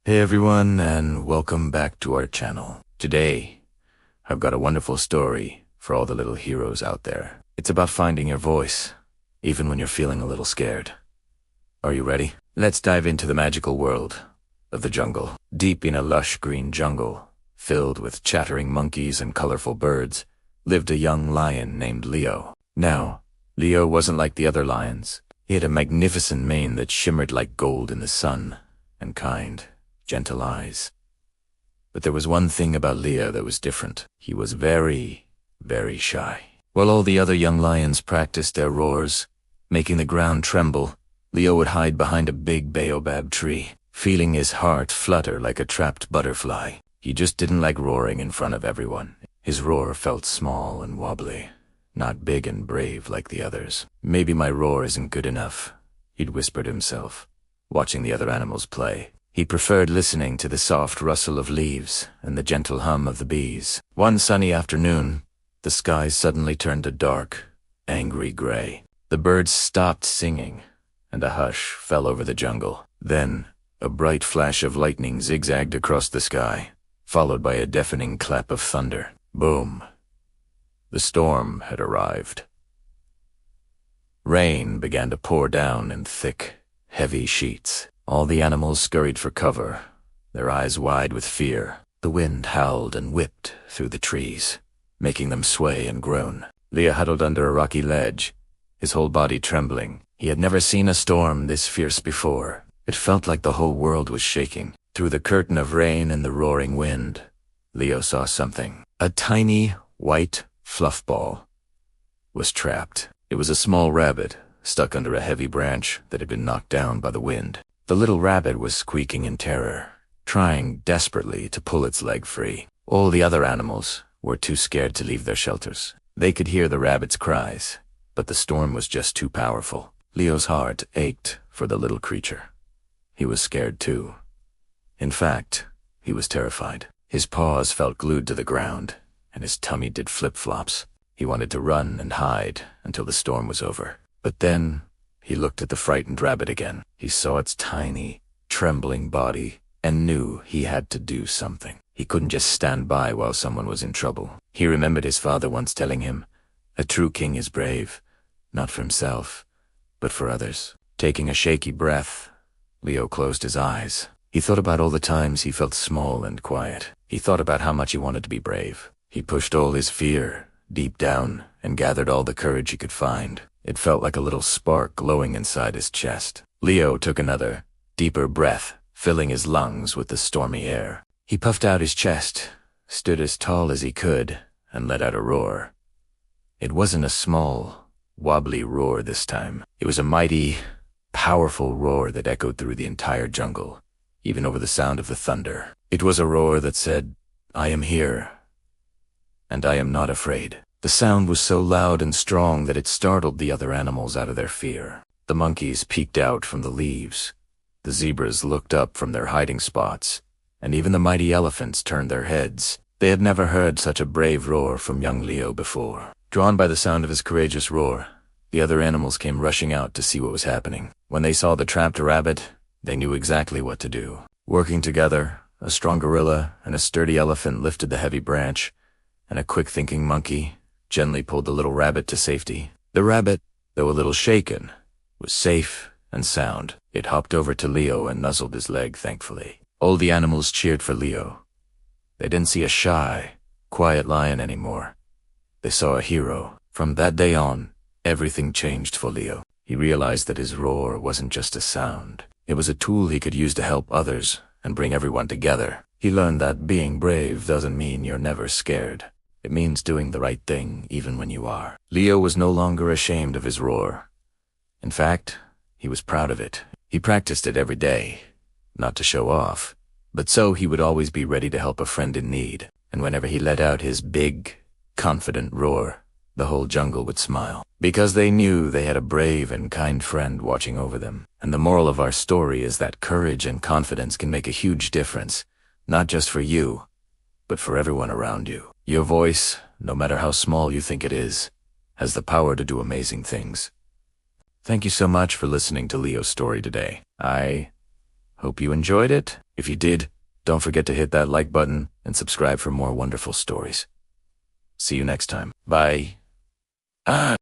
Hey everyone, and welcome back to our channel. Today, I've got a wonderful story for all the little heroes out there. It's about finding your voice, even when you're feeling a little scared. Are you ready? Let's dive into the magical world of the jungle. Deep in a lush green jungle, filled with chattering monkeys and colorful birds, lived a young lion named Leo. Now, Leo wasn't like the other lions. He had a magnificent mane that shimmered like gold in the sun, and kind, gentle eyes. But there was one thing about Leo that was different. He was very, very shy. While all the other young lions practiced their roars, making the ground tremble, Leo would hide behind a big baobab tree, feeling his heart flutter like a trapped butterfly. He just didn't like roaring in front of everyone. His roar felt small and wobbly, not big and brave like the others. Maybe my roar isn't good enough, he'd whisper to himself, watching the other animals play. He preferred listening to the soft rustle of leaves and the gentle hum of the bees. One sunny afternoon, the sky suddenly turned a dark, angry gray. The birds stopped singing, and a hush fell over the jungle. Then, a bright flash of lightning zigzagged across the sky, followed by a deafening clap of thunder. Boom! The storm had arrived. Rain began to pour down in thick, heavy sheets. All the animals scurried for cover, their eyes wide with fear. The wind howled and whipped through the trees, making them sway and groan. Leo huddled under a rocky ledge, his whole body trembling. He had never seen a storm this fierce before. It felt like the whole world was shaking. Through the curtain of rain and the roaring wind, Leo saw something. A tiny, white fluff ball was trapped. It was a small rabbit, stuck under a heavy branch that had been knocked down by the wind. The little rabbit was squeaking in terror, trying desperately to pull its leg free. All the other animals were too scared to leave their shelters. They could hear the rabbit's cries, but the storm was just too powerful. Leo's heart ached for the little creature. He was scared too. In fact, he was terrified. His paws felt glued to the ground, and his tummy did flip-flops. He wanted to run and hide until the storm was over. But then, he looked at the frightened rabbit again. He saw its tiny, trembling body and knew he had to do something. He couldn't just stand by while someone was in trouble. He remembered his father once telling him, "A true king is brave, not for himself, but for others." Taking a shaky breath, Leo closed his eyes. He thought about all the times he felt small and quiet. He thought about how much he wanted to be brave. He pushed all his fear deep down and gathered all the courage he could find. It felt like a little spark glowing inside his chest. Leo took another, deeper breath, filling his lungs with the stormy air. He puffed out his chest, stood as tall as he could, and let out a roar. It wasn't a small, wobbly roar this time. It was a mighty, powerful roar that echoed through the entire jungle, even over the sound of the thunder. It was a roar that said, "I am here, and I am not afraid." The sound was so loud and strong that it startled the other animals out of their fear. The monkeys peeked out from the leaves. The zebras looked up from their hiding spots, and even the mighty elephants turned their heads. They had never heard such a brave roar from young Leo before. Drawn by the sound of his courageous roar, the other animals came rushing out to see what was happening. When they saw the trapped rabbit, they knew exactly what to do. Working together, a strong gorilla and a sturdy elephant lifted the heavy branch, and a quick-thinking monkey gently pulled the little rabbit to safety. The rabbit, though a little shaken, was safe and sound. It hopped over to Leo and nuzzled his leg thankfully. All the animals cheered for Leo. They didn't see a shy, quiet lion anymore. They saw a hero. From that day on, everything changed for Leo. He realized that his roar wasn't just a sound. It was a tool he could use to help others and bring everyone together. He learned that being brave doesn't mean you're never scared. It means doing the right thing even when you are. Leo was no longer ashamed of his roar. In fact, he was proud of it. He practiced it every day, not to show off, but so he would always be ready to help a friend in need. And whenever he let out his big, confident roar, the whole jungle would smile, because they knew they had a brave and kind friend watching over them. And the moral of our story is that courage and confidence can make a huge difference, not just for you, but for everyone around you. Your voice, no matter how small you think it is, has the power to do amazing things. Thank you so much for listening to Leo's story today. I hope you enjoyed it. If you did, don't forget to hit that like button and subscribe for more wonderful stories. See you next time. Bye.